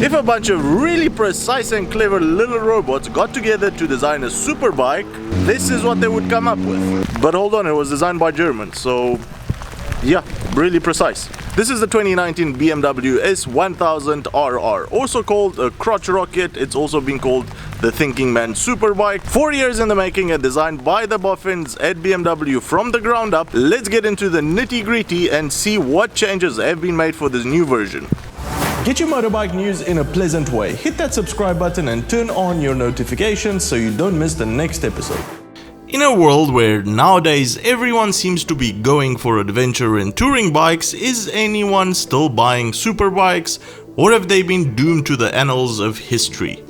If a bunch of really precise and clever little robots got together to design a superbike, this is what they would come up with. But hold on, it was designed by Germans, so yeah, really precise. This is the 2019 BMW S1000RR, also called a crotch rocket. It's also been called the Thinking Man Superbike. 4 years in the making and designed by the boffins at BMW from the ground up. Let's get into the nitty gritty and see what changes have been made for this new version. Get your motorbike news in a pleasant way. Hit that subscribe button and turn on your notifications so you don't miss the next episode. In a world where nowadays everyone seems to be going for adventure and touring bikes, is anyone still buying superbikes, or have they been doomed to the annals of history?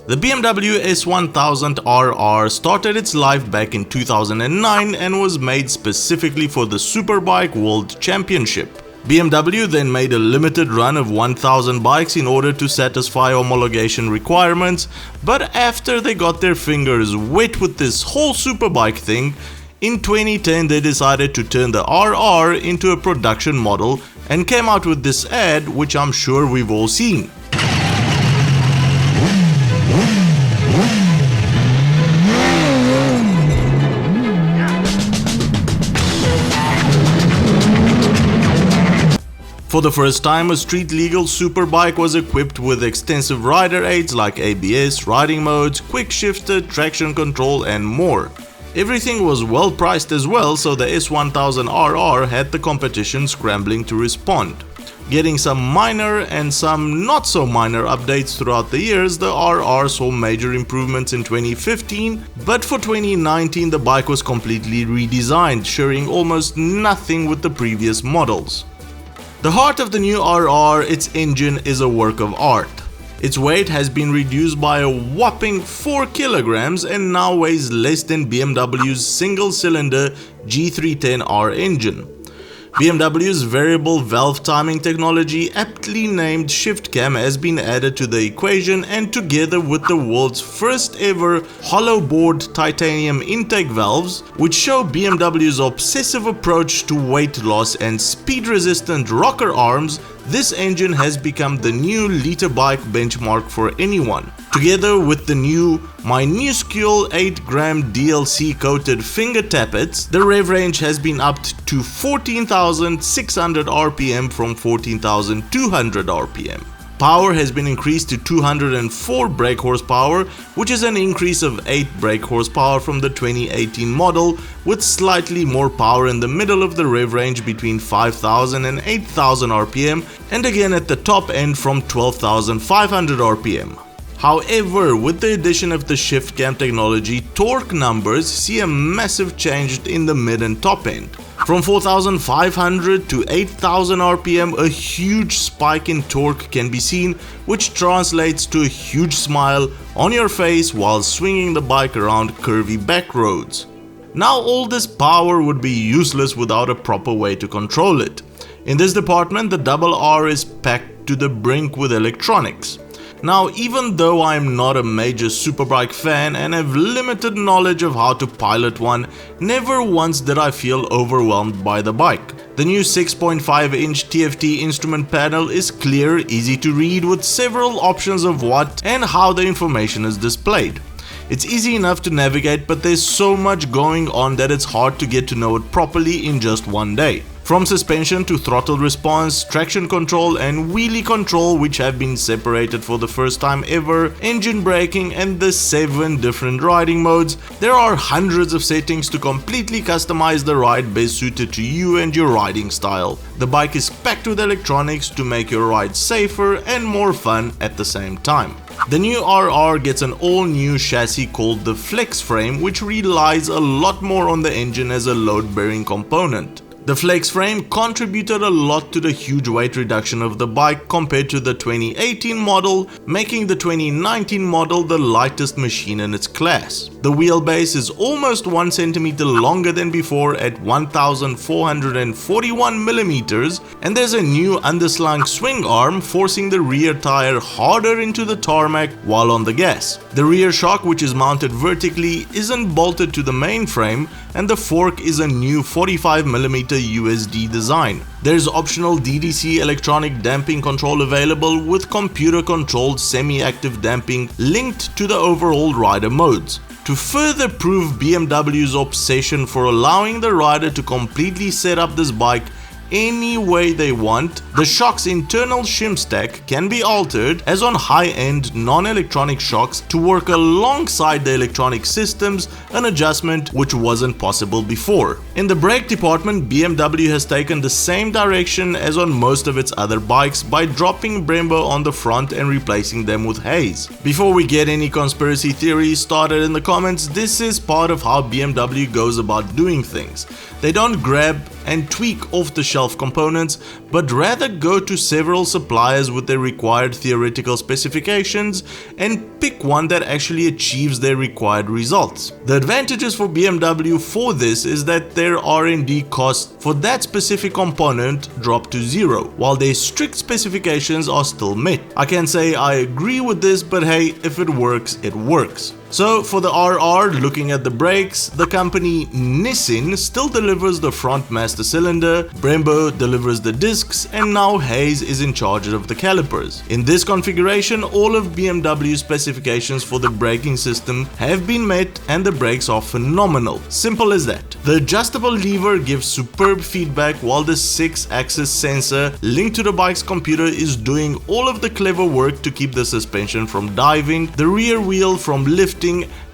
The BMW S1000RR started its life back in 2009 and was made specifically for the Superbike World Championship. BMW then made a limited run of 1000 bikes in order to satisfy homologation requirements, but after they got their fingers wet with this whole superbike thing, in 2010 they decided to turn the RR into a production model and came out with this ad, which I'm sure we've all seen. For the first time, a street-legal superbike was equipped with extensive rider aids like ABS, riding modes, quick shifter, traction control and more. Everything was well priced as well, so the S1000RR had the competition scrambling to respond. Getting some minor and some not so minor updates throughout the years, the RR saw major improvements in 2015, but for 2019 the bike was completely redesigned, sharing almost nothing with the previous models. The heart of the new RR, its engine, is a work of art. Its weight has been reduced by a whopping 4 kilograms and now weighs less than BMW's single-cylinder G310R engine. BMW's variable valve timing technology, aptly named Shift Cam, has been added to the equation, and together with the world's first ever hollow bored titanium intake valves, which show BMW's obsessive approach to weight loss and speed resistant rocker arms, this engine has become the new liter bike benchmark for anyone. Together with the new minuscule 8-gram DLC coated finger tappets, the rev range has been upped to 14,600 RPM from 14,200 RPM. Power has been increased to 204 brake horsepower, which is an increase of 8 brake horsepower from the 2018 model, with slightly more power in the middle of the rev range between 5,000 and 8,000 RPM, and again at the top end from 12,500 RPM. However, with the addition of the Shift Cam technology, torque numbers see a massive change in the mid and top end. From 4,500 to 8,000 RPM, a huge spike in torque can be seen, which translates to a huge smile on your face while swinging the bike around curvy back roads. Now all this power would be useless without a proper way to control it. In this department, the Double R is packed to the brink with electronics. Now, even though I'm not a major superbike fan and have limited knowledge of how to pilot one, never once did I feel overwhelmed by the bike. The new 6.5-inch TFT instrument panel is clear, easy to read, with several options of what and how the information is displayed. It's easy enough to navigate, but there's so much going on that it's hard to get to know it properly in just one day. From suspension to throttle response, traction control and wheelie control, which have been separated for the first time ever, engine braking and the 7 different riding modes, there are hundreds of settings to completely customize the ride best suited to you and your riding style. The bike is packed with electronics to make your ride safer and more fun at the same time. The new RR gets an all-new chassis called the Flex Frame, which relies a lot more on the engine as a load-bearing component. The Flex Frame contributed a lot to the huge weight reduction of the bike compared to the 2018 model, making the 2019 model the lightest machine in its class. The wheelbase is almost 1 centimeter longer than before at 1441 millimeters, and there's a new underslung swing arm forcing the rear tire harder into the tarmac while on the gas. The rear shock, which is mounted vertically, isn't bolted to the main frame, and the fork is a new 45mm USD design. There's optional DDC electronic damping control available with computer-controlled semi-active damping linked to the overall rider modes. To further prove BMW's obsession for allowing the rider to completely set up this bike any way they want, the shock's internal shim stack can be altered as on high-end non-electronic shocks to work alongside the electronic systems, an adjustment which wasn't possible before. In the brake department, BMW has taken the same direction as on most of its other bikes by dropping Brembo on the front and replacing them with Hayes. Before we get any conspiracy theories started in the comments, this is part of how BMW goes about doing things. They don't grab and tweak off-the-shelf components, but rather go to several suppliers with their required theoretical specifications and pick one that actually achieves their required results. The advantages for BMW for this is that their R&D costs for that specific component drop to zero, while their strict specifications are still met. I can say I agree with this, but hey, if it works, it works. So for the RR, looking at the brakes, the company Nissin still delivers the front master cylinder, Brembo delivers the discs, and now Hayes is in charge of the calipers. In this configuration, all of BMW's specifications for the braking system have been met and the brakes are phenomenal. Simple as that. The adjustable lever gives superb feedback, while the 6-axis sensor linked to the bike's computer is doing all of the clever work to keep the suspension from diving, the rear wheel from lifting,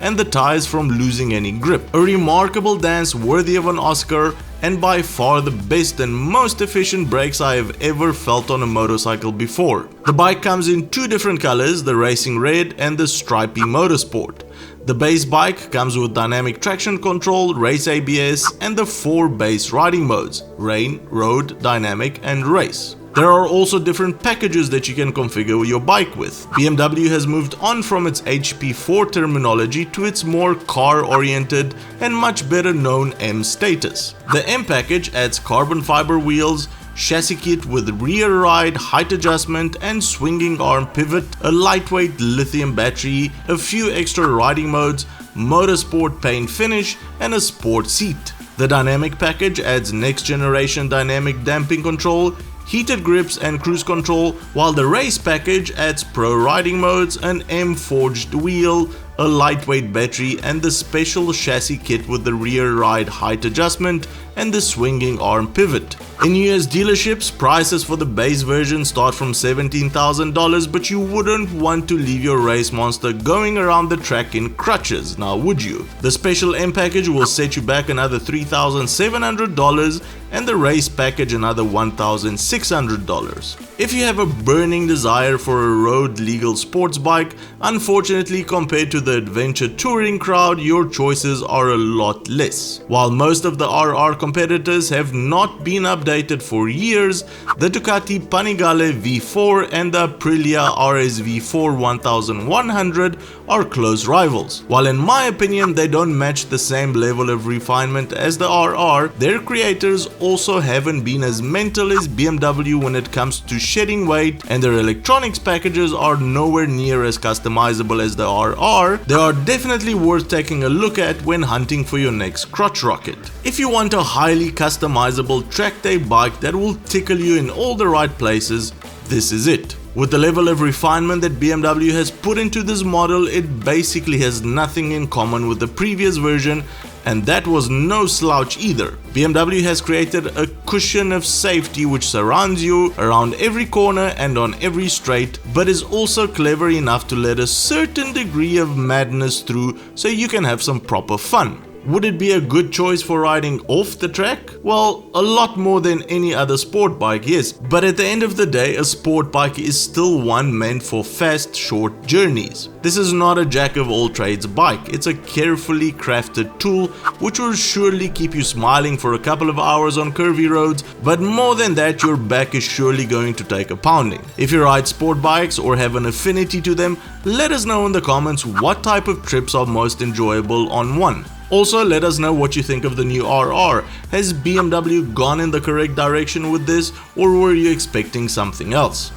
and the tires from losing any grip. A remarkable dance worthy of an Oscar, and by far the best and most efficient brakes I have ever felt on a motorcycle before. The bike comes in two different colors, the racing red and the stripy motorsport. The base bike comes with dynamic traction control, race ABS, and the 4 base riding modes: rain, road, dynamic, and race. There are also different packages that you can configure your bike with. BMW has moved on from its HP4 terminology to its more car-oriented and much better known M status. The M package adds carbon fiber wheels, chassis kit with rear ride, height adjustment and swinging arm pivot, a lightweight lithium battery, a few extra riding modes, motorsport paint finish, and a sport seat. The dynamic package adds next generation dynamic damping control, heated grips and cruise control, while the race package adds pro riding modes, an M forged wheel, a lightweight battery, and the special chassis kit with the rear ride height adjustment and the swinging arm pivot. In US dealerships, prices for the base version start from $17,000, but you wouldn't want to leave your race monster going around the track in crutches, now would you? The special M package will set you back another $3,700 and the race package another $1,600. If you have a burning desire for a road legal sports bike, unfortunately compared to the adventure touring crowd, your choices are a lot less. While most of the RR competitors have not been updated for years, the Ducati Panigale V4 and the Aprilia RSV4 1100 are close rivals. While in my opinion they don't match the same level of refinement as the RR, their creators also haven't been as mental as BMW when it comes to shedding weight, and their electronics packages are nowhere near as customizable as the RR. They are definitely worth taking a look at when hunting for your next crotch rocket. If you want a highly customizable track day bike that will tickle you in all the right places, this is it. With the level of refinement that BMW has put into this model, it basically has nothing in common with the previous version, and that was no slouch either. BMW has created a cushion of safety which surrounds you around every corner and on every straight, but is also clever enough to let a certain degree of madness through so you can have some proper fun. Would it be a good choice for riding off the track? Well, a lot more than any other sport bike, yes, but at the end of the day, a sport bike is still one meant for fast, short journeys. This is not a jack of all trades bike, it's a carefully crafted tool which will surely keep you smiling for a couple of hours on curvy roads, but more than that, your back is surely going to take a pounding. If you ride sport bikes or have an affinity to them, let us know in the comments what type of trips are most enjoyable on one. Also, let us know what you think of the new RR. Has BMW gone in the correct direction with this, or were you expecting something else?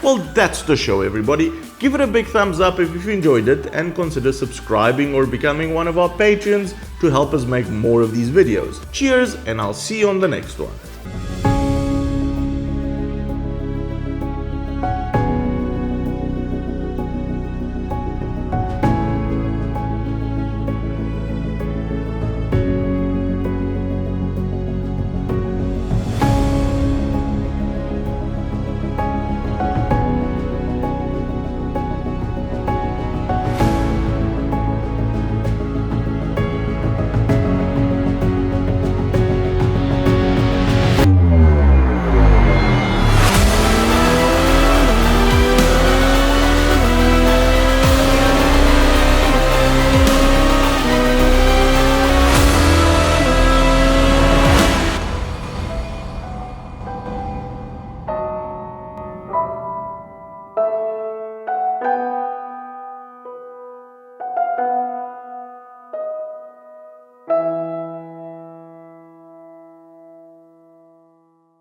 Well, that's the show, everybody. Give it a big thumbs up if you enjoyed it, and consider subscribing or becoming one of our patrons to help us make more of these videos. Cheers, and I'll see you on the next one.